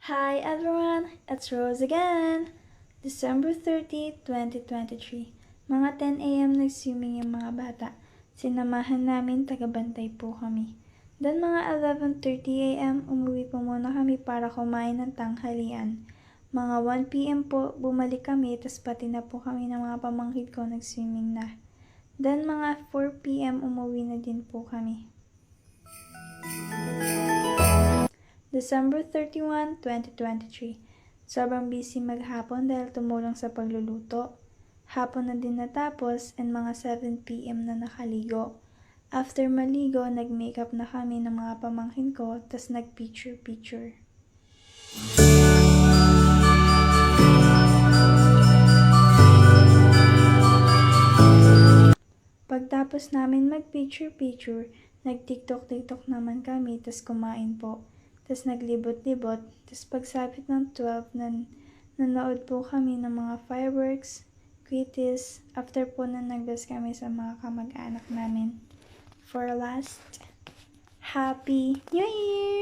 Hi everyone, it's Rose again! December 30, 2023. Mga 10 a.m. nag-swimming yung mga bata. Sinamahan namin, tagabantay po kami. Then mga 11:30 a.m. umuwi po muna kami para kumain ng tanghalian. Mga 1 p.m. po, bumalik kami, tas pati na po kami ng mga pamangkin ko nag-swimming na. Then mga 4 p.m. umuwi na din po kami. December 31, 2023. Sobrang busy maghapon dahil tumulong sa pagluluto. Hapon na din natapos and mga 7 p.m. na nakaligo. After maligo, nag-makeup na kami ng mga pamangkin ko, tas nag-picture-picture. Pagtapos namin mag-picture-picture, nag-tiktok-tiktok naman kami, tas kumain po. Tas naglibot-libot, tas pagsapit ng 12, nanood po kami ng mga fireworks, quitties, after po na nag-bless kami sa mga kamag-anak namin. For last, Happy New Year!